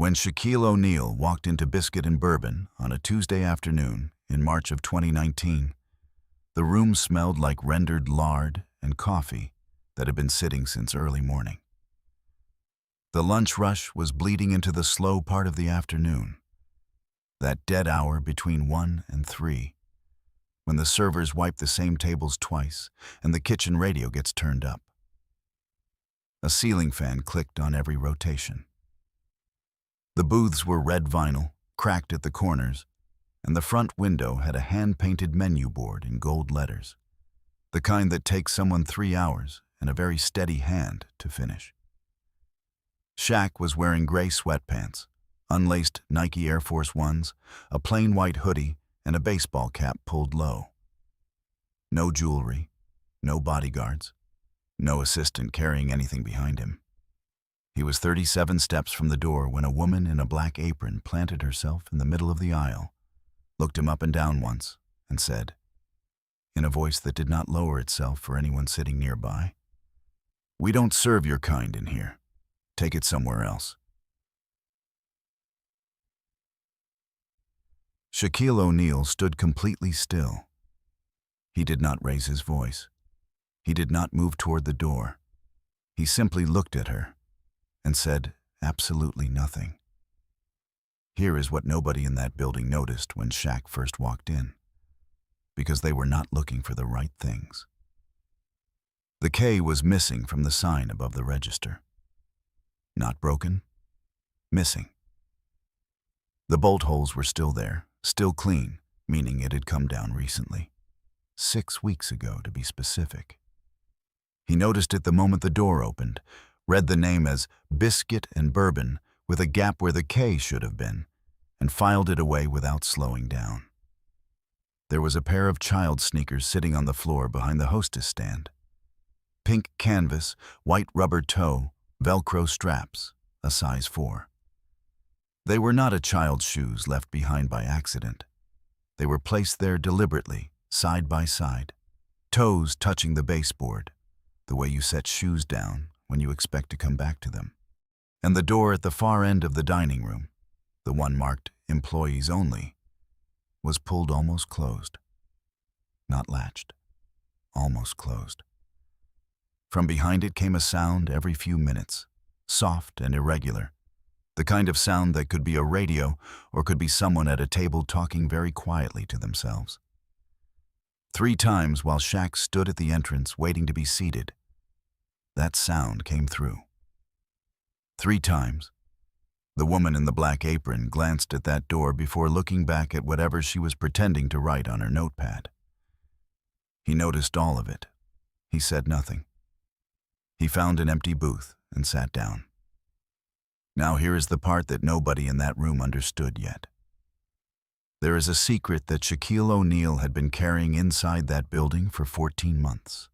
When Shaquille O'Neal walked into Biscuit and Bourbon on a Tuesday afternoon in March of 2019, the room smelled like rendered lard and coffee that had been sitting since early morning. The lunch rush was bleeding into the slow part of the afternoon, that dead hour between 1 and 3, when the servers wipe the same tables twice and the kitchen radio gets turned up. A ceiling fan clicked on every rotation. The booths were red vinyl, cracked at the corners, and the front window had a hand-painted menu board in gold letters, the kind that takes someone 3 hours and a very steady hand to finish. Shaq was wearing gray sweatpants, unlaced Nike Air Force Ones, a plain white hoodie, and a baseball cap pulled low. No jewelry, no bodyguards, no assistant carrying anything behind him. He was 37 steps from the door when a woman in a black apron planted herself in the middle of the aisle, looked him up and down once, and said, in a voice that did not lower itself for anyone sitting nearby, "We don't serve your kind in here. Take it somewhere else." Shaquille O'Neal stood completely still. He did not raise his voice. He did not move toward the door. He simply looked at her and said absolutely nothing. Here is what nobody in that building noticed when Shaq first walked in, because they were not looking for the right things. The K was missing from the sign above the register. Not broken, missing. The bolt holes were still there, still clean, meaning it had come down recently. 6 weeks ago, to be specific. He noticed it the moment the door opened, read the name as Biscuit and Bourbon with a gap where the K should have been, and filed it away without slowing down. There was a pair of child sneakers sitting on the floor behind the hostess stand. Pink canvas, white rubber toe, Velcro straps, a size 4. They were not a child's shoes left behind by accident. They were placed there deliberately, side by side, toes touching the baseboard, the way you set shoes down when you expect to come back to them. And the door at the far end of the dining room, the one marked Employees Only, was pulled almost closed. Not latched, almost closed. From behind it came a sound every few minutes, soft and irregular, the kind of sound that could be a radio or could be someone at a table talking very quietly to themselves. 3 times while Shaq stood at the entrance waiting to be seated, that sound came through. 3 times. The woman in the black apron glanced at that door before looking back at whatever she was pretending to write on her notepad. He noticed all of it. He said nothing. He found an empty booth and sat down. Now here is the part that nobody in that room understood yet. There is a secret that Shaquille O'Neal had been carrying inside that building for 14 months.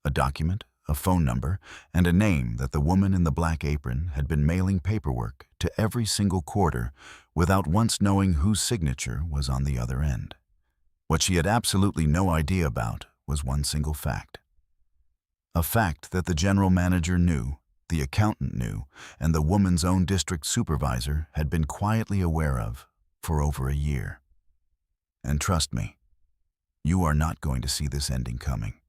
A document, a phone number, and a name that the woman in the black apron had been mailing paperwork to every single quarter without once knowing whose signature was on the other end. What she had absolutely no idea about was one single fact. A fact that the general manager knew, the accountant knew, and the woman's own district supervisor had been quietly aware of for over a year. And trust me, you are not going to see this ending coming.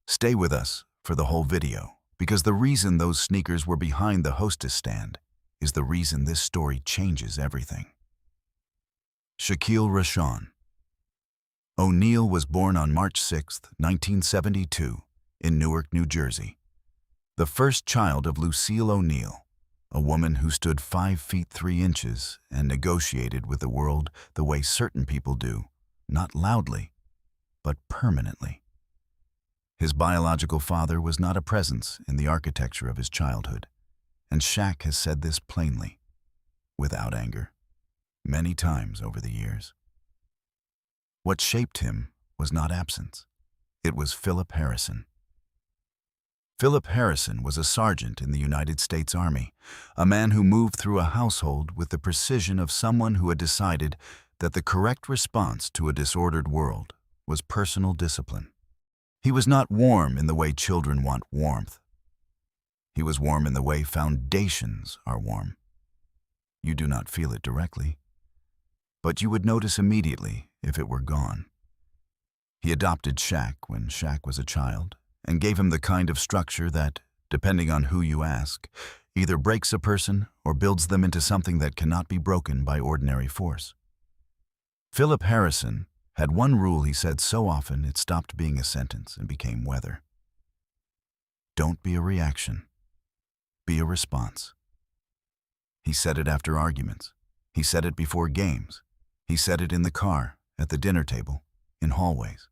Stay with us for the whole video, because the reason those sneakers were behind the hostess stand is the reason this story changes everything. Shaquille Rashawn. O'Neal was born on March 6, 1972, in Newark, New Jersey. The first child of Lucille O'Neal, a woman who stood 5 feet 3 inches and negotiated with the world the way certain people do, not loudly, but permanently. His biological father was not a presence in the architecture of his childhood, and Shaq has said this plainly, without anger, many times over the years. What shaped him was not absence. It was Philip Harrison. Philip Harrison was a sergeant in the United States Army, a man who moved through a household with the precision of someone who had decided that the correct response to a disordered world was personal discipline. He was not warm in the way children want warmth. He was warm in the way foundations are warm. You do not feel it directly, but you would notice immediately if it were gone. He adopted Shaq when Shaq was a child and gave him the kind of structure that, depending on who you ask, either breaks a person or builds them into something that cannot be broken by ordinary force. Philip Harrison had one rule he said so often it stopped being a sentence and became weather. Don't be a reaction. Be a response. He said it after arguments. He said it before games. He said it in the car, at the dinner table, in hallways.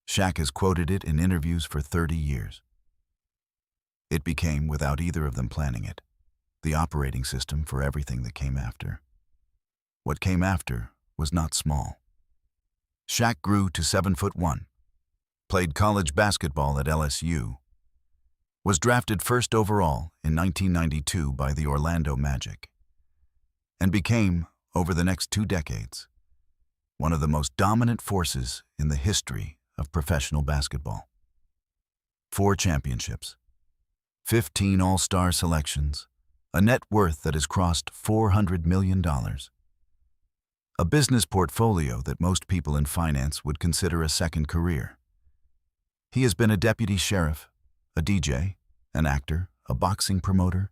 Shaq has quoted it in interviews for 30 years. It became, without either of them planning it, the operating system for everything that came after. What came after was not small. Shaq grew to 7'1", played college basketball at LSU, was drafted first overall in 1992 by the Orlando Magic, and became, over the next 2 decades, one of the most dominant forces in the history of professional basketball. 4 championships, 15 All-Star selections, a net worth that has crossed $400 million, a business portfolio that most people in finance would consider a second career. He has been a deputy sheriff, a DJ, an actor, a boxing promoter,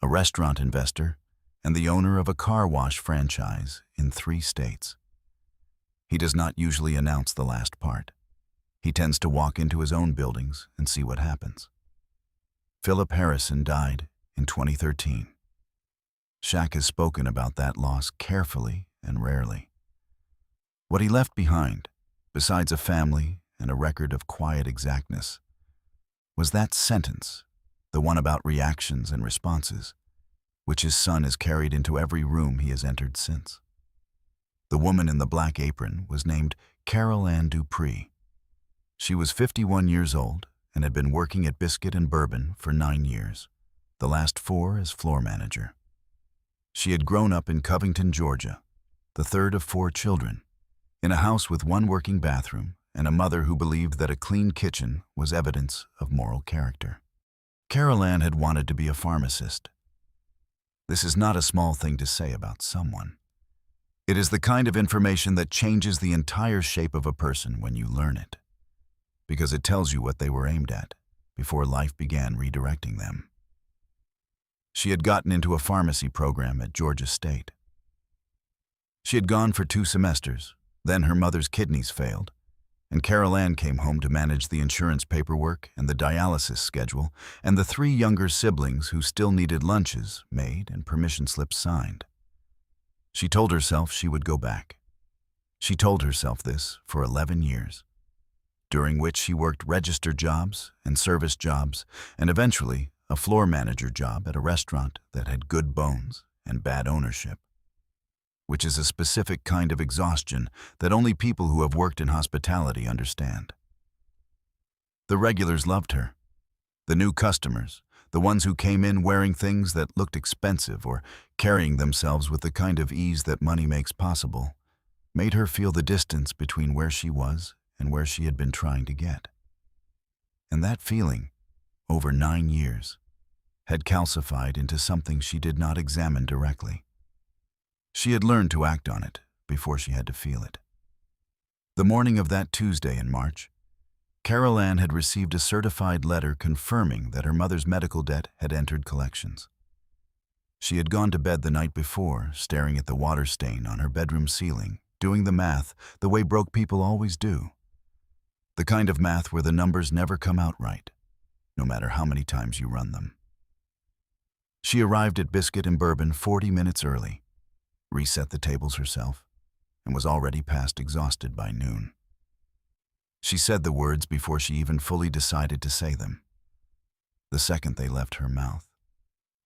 a restaurant investor, and the owner of a car wash franchise in 3 states. He does not usually announce the last part. He tends to walk into his own buildings and see what happens. Philip Harrison died in 2013. Shaq has spoken about that loss carefully and rarely. What he left behind, besides a family and a record of quiet exactness, was that sentence, the one about reactions and responses, which his son has carried into every room he has entered since. The woman in the black apron was named Carol Ann Dupree. She was 51 years old and had been working at Biscuit and Bourbon for 9 years, the last 4 as floor manager. She had grown up in Covington, Georgia, the third of 4 children, in a house with 1 working bathroom and a mother who believed that a clean kitchen was evidence of moral character. Carol Ann had wanted to be a pharmacist. This is not a small thing to say about someone. It is the kind of information that changes the entire shape of a person when you learn it, because it tells you what they were aimed at before life began redirecting them. She had gotten into a pharmacy program at Georgia State. She had gone for 2 semesters, then her mother's kidneys failed, and Carol Ann came home to manage the insurance paperwork and the dialysis schedule and the 3 younger siblings who still needed lunches made and permission slips signed. She told herself she would go back. She told herself this for 11 years, during which she worked register jobs and service jobs and eventually a floor manager job at a restaurant that had good bones and bad ownership, which is a specific kind of exhaustion that only people who have worked in hospitality understand. The regulars loved her. The new customers, the ones who came in wearing things that looked expensive or carrying themselves with the kind of ease that money makes possible, made her feel the distance between where she was and where she had been trying to get. And that feeling, over 9 years, had calcified into something she did not examine directly. She had learned to act on it before she had to feel it. The morning of that Tuesday in March, Carol Ann had received a certified letter confirming that her mother's medical debt had entered collections. She had gone to bed the night before, staring at the water stain on her bedroom ceiling, doing the math the way broke people always do. The kind of math where the numbers never come out right, no matter how many times you run them. She arrived at Biscuit and Bourbon 40 minutes early, reset the tables herself, and was already past exhausted by noon. She said the words before she even fully decided to say them. The second they left her mouth,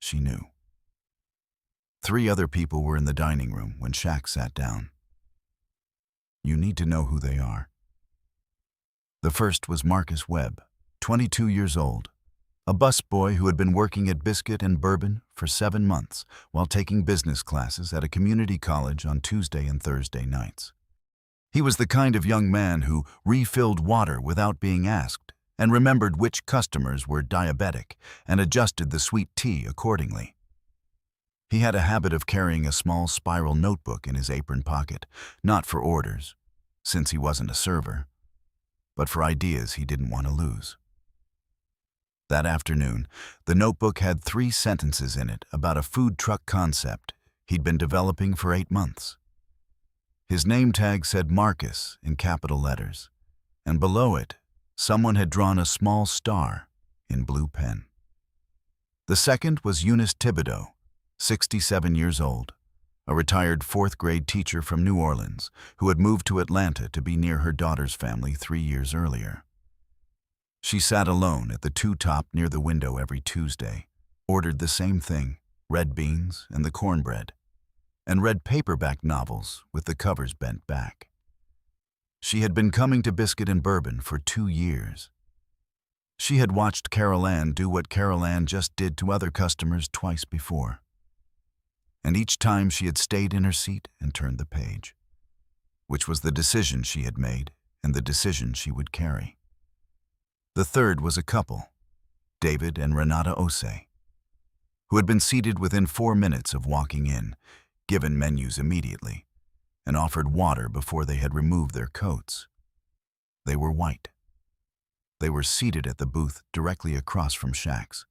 she knew. 3 other people were in the dining room when Shaq sat down. You need to know who they are. The first was Marcus Webb, 22 years old, a busboy who had been working at Biscuit and Bourbon for 7 months while taking business classes at a community college on Tuesday and Thursday nights. He was the kind of young man who refilled water without being asked and remembered which customers were diabetic and adjusted the sweet tea accordingly. He had a habit of carrying a small spiral notebook in his apron pocket, not for orders, since he wasn't a server, but for ideas he didn't want to lose. That afternoon, the notebook had 3 sentences in it about a food truck concept he'd been developing for 8 months. His name tag said Marcus in capital letters, and below it, someone had drawn a small star in blue pen. The second was Eunice Thibodeau, 67 years old, a retired 4th-grade teacher from New Orleans who had moved to Atlanta to be near her daughter's family 3 years earlier. She sat alone at the two-top near the window every Tuesday, ordered the same thing, red beans and the cornbread, and read paperback novels with the covers bent back. She had been coming to Biscuit and Bourbon for 2 years. She had watched Carol Ann do what Carol Ann just did to other customers twice before. And each time she had stayed in her seat and turned the page, which was the decision she had made and the decision she would carry. The third was a couple, David and Renata Osei, who had been seated within 4 minutes of walking in, given menus immediately, and offered water before they had removed their coats. They were white. They were seated at the booth directly across from Shaq's,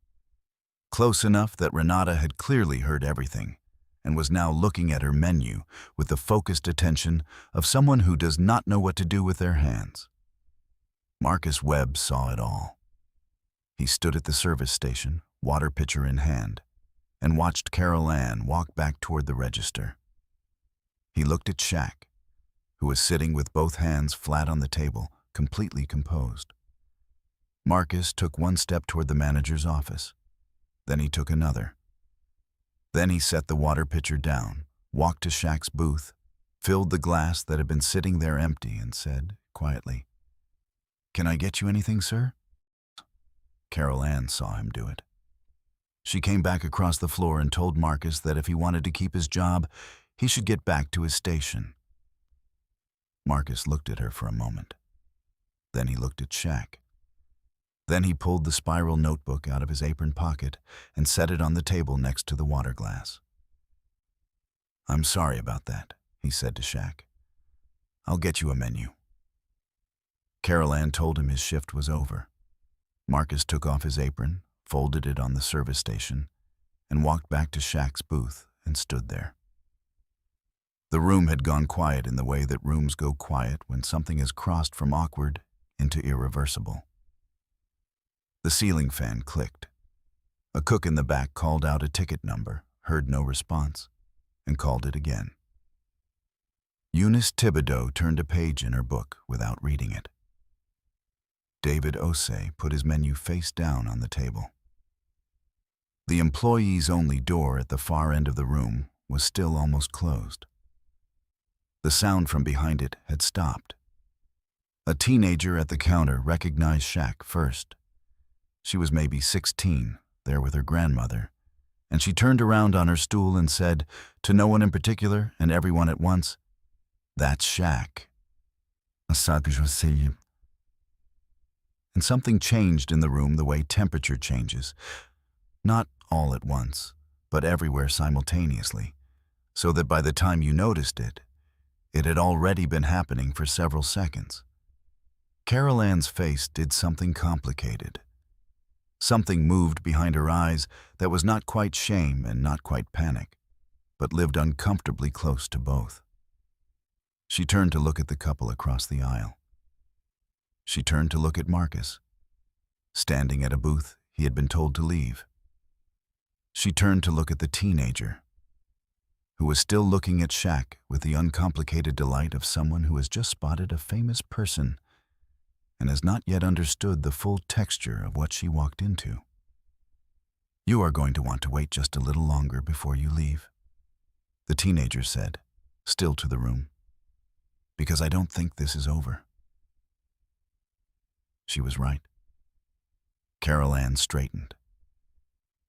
close enough that Renata had clearly heard everything and was now looking at her menu with the focused attention of someone who does not know what to do with their hands. Marcus Webb saw it all. He stood at the service station, water pitcher in hand, and watched Carol Ann walk back toward the register. He looked at Shaq, who was sitting with both hands flat on the table, completely composed. Marcus took 1 step toward the manager's office. Then he took another. Then he set the water pitcher down, walked to Shaq's booth, filled the glass that had been sitting there empty, and said, quietly, "Can I get you anything, sir?" Carol Ann saw him do it. She came back across the floor and told Marcus that if he wanted to keep his job, he should get back to his station. Marcus looked at her for a moment. Then he looked at Shaq. Then he pulled the spiral notebook out of his apron pocket and set it on the table next to the water glass. "I'm sorry about that," he said to Shaq. "I'll get you a menu." Carol Ann told him his shift was over. Marcus took off his apron, folded it on the service station, and walked back to Shaq's booth and stood there. The room had gone quiet in the way that rooms go quiet when something has crossed from awkward into irreversible. The ceiling fan clicked. A cook in the back called out a ticket number, heard no response, and called it again. Eunice Thibodeau turned a page in her book without reading it. David Osei put his menu face down on the table. The employees-only door at the far end of the room was still almost closed. The sound from behind it had stopped. A teenager at the counter recognized Shaq first. She was maybe 16, there with her grandmother, and she turned around on her stool and said, to no one in particular and everyone at once, "That's Shaq." And something changed in the room the way temperature changes, not all at once, but everywhere simultaneously, so that by the time you noticed it, it had already been happening for several seconds. Carol Ann's face did something complicated. Something moved behind her eyes that was not quite shame and not quite panic, but lived uncomfortably close to both. She turned to look at the couple across the aisle. She turned to look at Marcus, standing at a booth he had been told to leave. She turned to look at the teenager, who was still looking at Shaq with the uncomplicated delight of someone who has just spotted a famous person and has not yet understood the full texture of what she walked into. "You are going to want to wait just a little longer before you leave," the teenager said, still to the room, "because I don't think this is over." She was right. Carol Ann straightened.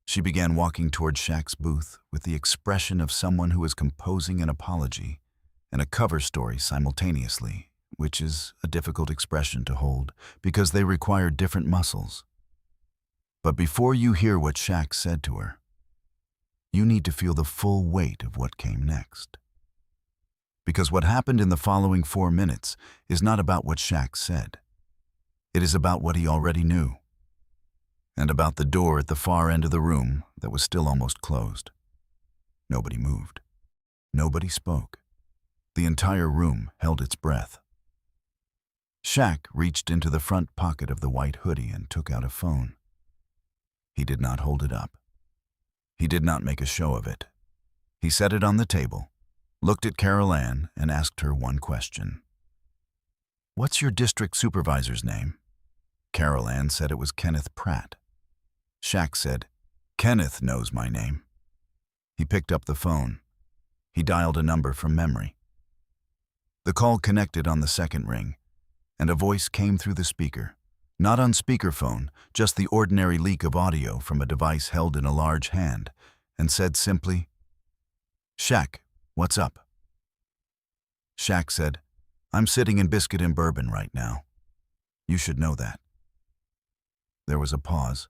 She began walking toward Shaq's booth with the expression of someone who is composing an apology and a cover story simultaneously, which is a difficult expression to hold because they require different muscles. But before you hear what Shaq said to her, you need to feel the full weight of what came next. Because what happened in the following 4 minutes is not about what Shaq said. It is about what he already knew, and about the door at the far end of the room that was still almost closed. Nobody moved. Nobody spoke. The entire room held its breath. Shaq reached into the front pocket of the white hoodie and took out a phone. He did not hold it up. He did not make a show of it. He set it on the table, looked at Carol Ann, and asked her one question. "What's your district supervisor's name?" Carol Ann said it was Kenneth Pratt. Shaq said, "Kenneth knows my name." He picked up the phone. He dialed a number from memory. The call connected on the second ring, and a voice came through the speaker. Not on speakerphone, just the ordinary leak of audio from a device held in a large hand, and said simply, "Shaq, what's up?" Shaq said, "I'm sitting in Biscuit and Bourbon right now. You should know that." There was a pause.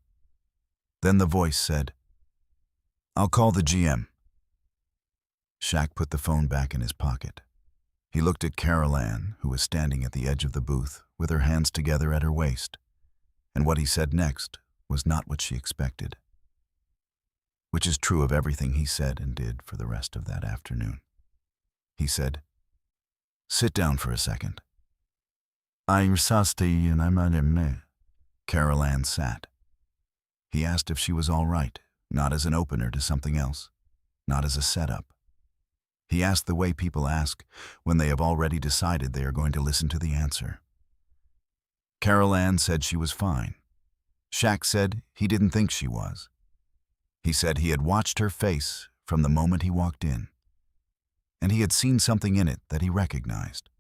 Then the voice said, "I'll call the GM." Shaq put the phone back in his pocket. He looked at Carol Ann, who was standing at the edge of the booth with her hands together at her waist, and what he said next was not what she expected, which is true of everything he said and did for the rest of that afternoon. He said, "Sit down for a second." "I'm thirsty and I'm not in me." Carol Ann sat. He asked if she was all right, not as an opener to something else, not as a setup. He asked the way people ask when they have already decided they are going to listen to the answer. Carol Ann said she was fine. Shaq said he didn't think she was. He said he had watched her face from the moment he walked in, and he had seen something in it that he recognized.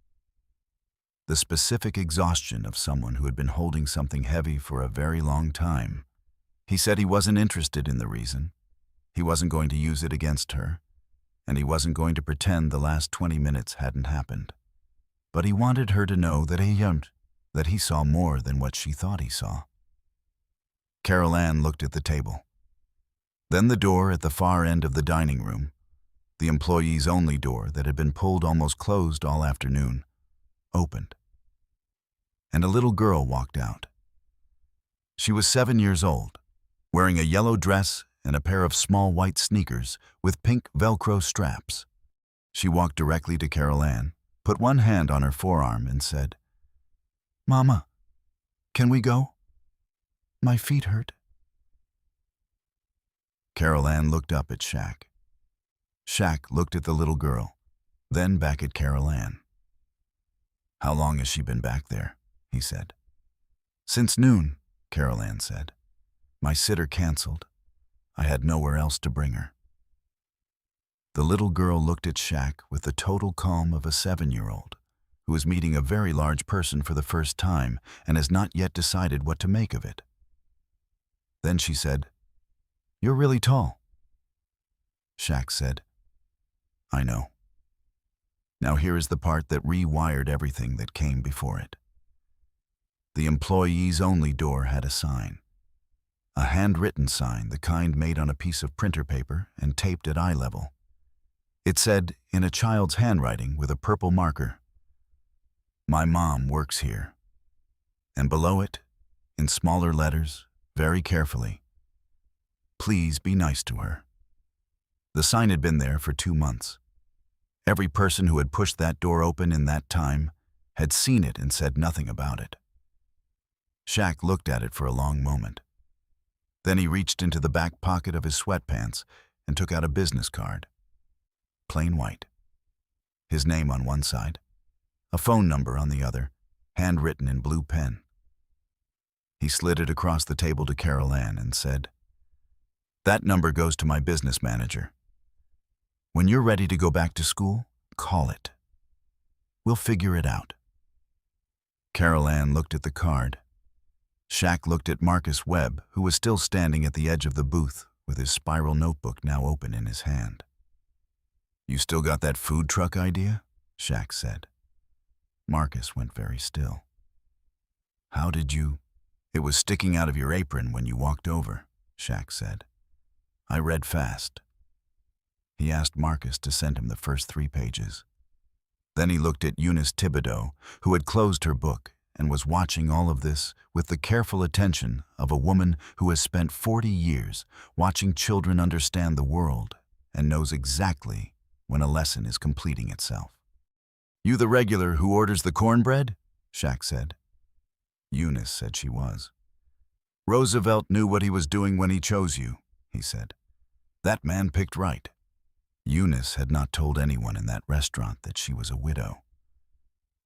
The specific exhaustion of someone who had been holding something heavy for a very long time. He said he wasn't interested in the reason. He wasn't going to use it against her, and he wasn't going to pretend the last 20 minutes hadn't happened. But he wanted her to know that he saw more than what she thought he saw. Carol Ann looked at the table. Then the door at the far end of the dining room, the employees-only door that had been pulled almost closed all afternoon, opened. And a little girl walked out. She was 7 years old, wearing a yellow dress and a pair of small white sneakers with pink Velcro straps. She walked directly to Carol Ann, put one hand on her forearm, and said, "Mama, can we go? My feet hurt." Carol Ann looked up at Shaq. Shaq looked at the little girl, then back at Carol Ann. "How long has she been back there?" he said. "Since noon," Carol Ann said. "My sitter canceled. I had nowhere else to bring her." The little girl looked at Shaq with the total calm of a 7-year-old who is meeting a very large person for the first time and has not yet decided what to make of it. Then she said, "You're really tall." Shaq said, "I know." Now here is the part that rewired everything that came before it. The employees-only door had a sign. A handwritten sign, the kind made on a piece of printer paper and taped at eye level. It said, in a child's handwriting with a purple marker, "My mom works here." And below it, in smaller letters, very carefully, "Please be nice to her." The sign had been there for 2 months. Every person who had pushed that door open in that time had seen it and said nothing about it. Shaq looked at it for a long moment. Then he reached into the back pocket of his sweatpants and took out a business card. Plain white. His name on one side, a phone number on the other, handwritten in blue pen. He slid it across the table to Carol Ann and said, "That number goes to my business manager. When you're ready to go back to school, call it. We'll figure it out." Carol Ann looked at the card. Shaq looked at Marcus Webb, who was still standing at the edge of the booth with his spiral notebook now open in his hand. "You still got that food truck idea?" Shaq said. Marcus went very still. "How did you—" "It was sticking out of your apron when you walked over," Shaq said. "I read fast. He asked Marcus to send him the first 3 pages. Then he looked at Eunice Thibodeau, who had closed her book and was watching all of this with the careful attention of a woman who has spent 40 years watching children understand the world and knows exactly when a lesson is completing itself. "You the regular who orders the cornbread?" Shaq said. Eunice said she was. "Roosevelt knew what he was doing when he chose you," he said. "That man picked right." Eunice had not told anyone in that restaurant that she was a widow.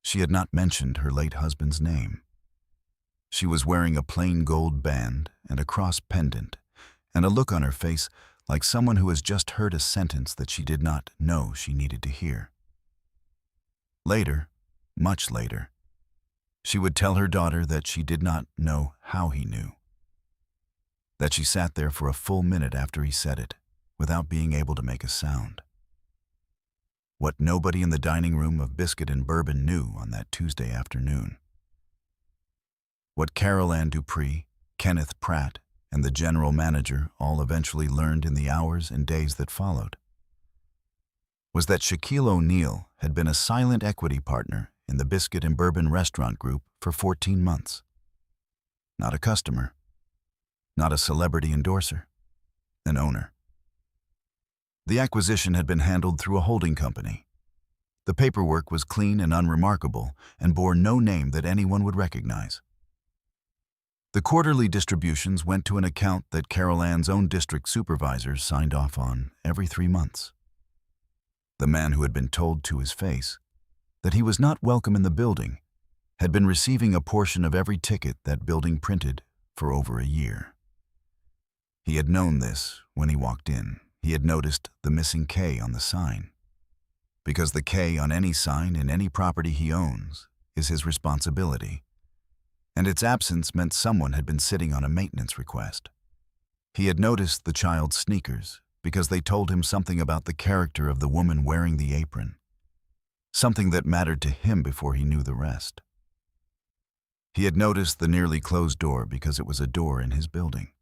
She had not mentioned her late husband's name. She was wearing a plain gold band and a cross pendant, and a look on her face like someone who has just heard a sentence that she did not know she needed to hear. Later, much later, she would tell her daughter that she did not know how he knew. That she sat there for a full minute after he said it, without being able to make a sound. What nobody in the dining room of Biscuit and Bourbon knew on that Tuesday afternoon. What Carol Ann Dupree, Kenneth Pratt, and the general manager all eventually learned in the hours and days that followed was that Shaquille O'Neal had been a silent equity partner in the Biscuit and Bourbon restaurant group for 14 months. Not a customer, not a celebrity endorser, an owner. The acquisition had been handled through a holding company. The paperwork was clean and unremarkable and bore no name that anyone would recognize. The quarterly distributions went to an account that Carol Ann's own district supervisors signed off on every 3 months. The man who had been told to his face that he was not welcome in the building had been receiving a portion of every ticket that building printed for over a year. He had known this when he walked in. He had noticed the missing K on the sign, because the K on any sign in any property he owns is his responsibility, and its absence meant someone had been sitting on a maintenance request. He had noticed the child's sneakers because they told him something about the character of the woman wearing the apron, something that mattered to him before he knew the rest. He had noticed the nearly closed door because it was a door in his building.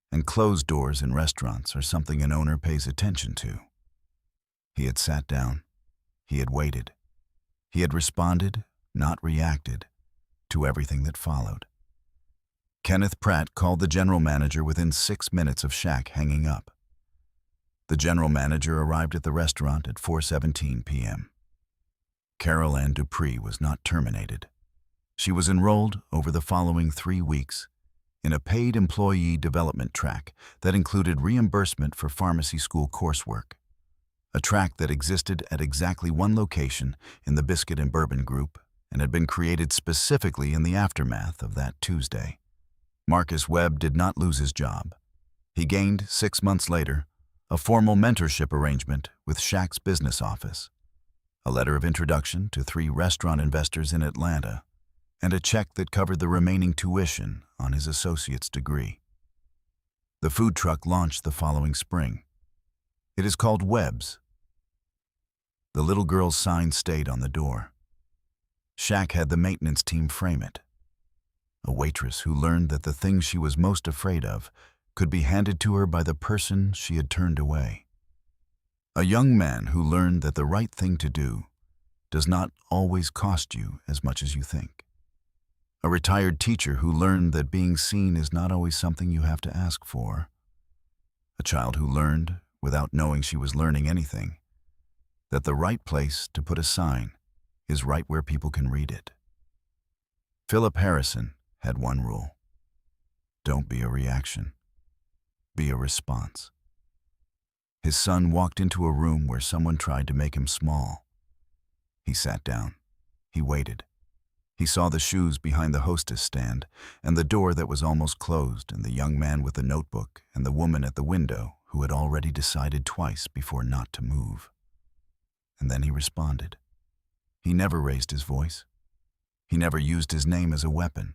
And closed doors in restaurants are something an owner pays attention to. He had sat down. He had waited. He had responded, not reacted, to everything that followed. Kenneth Pratt called the general manager within 6 minutes of Shaq hanging up. The general manager arrived at the restaurant at 4:17 p.m. Carol Ann Dupree was not terminated. She was enrolled over the following 3 weeks in a paid employee development track that included reimbursement for pharmacy school coursework, a track that existed at exactly one location in the Biscuit and Bourbon Group and had been created specifically in the aftermath of that Tuesday. Marcus Webb did not lose his job. He gained, 6 months later, a formal mentorship arrangement with Shaq's business office, a letter of introduction to 3 restaurant investors in Atlanta, and a check that covered the remaining tuition on his associate's degree. The food truck launched the following spring. It is called Webb's. The little girl's sign stayed on the door. Shaq had the maintenance team frame it. A waitress who learned that the thing she was most afraid of could be handed to her by the person she had turned away. A young man who learned that the right thing to do does not always cost you as much as you think. A retired teacher who learned that being seen is not always something you have to ask for. A child who learned, without knowing she was learning anything, that the right place to put a sign is right where people can read it. Philip Harrison had one rule. Don't be a reaction. Be a response. His son walked into a room where someone tried to make him small. He sat down. He waited. He saw the shoes behind the hostess stand, and the door that was almost closed, and the young man with the notebook, and the woman at the window who had already decided twice before not to move. And then he responded. He never raised his voice. He never used his name as a weapon.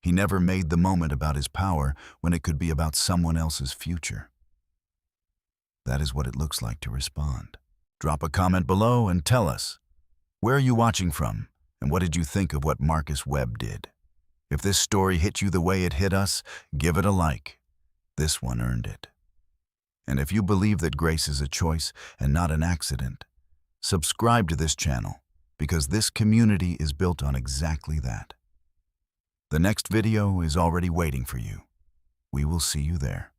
He never made the moment about his power when it could be about someone else's future. That is what it looks like to respond. Drop a comment below and tell us, where are you watching from? And what did you think of what Marcus Webb did? If this story hit you the way it hit us, give it a like. This one earned it. And if you believe that grace is a choice and not an accident, subscribe to this channel because this community is built on exactly that. The next video is already waiting for you. We will see you there.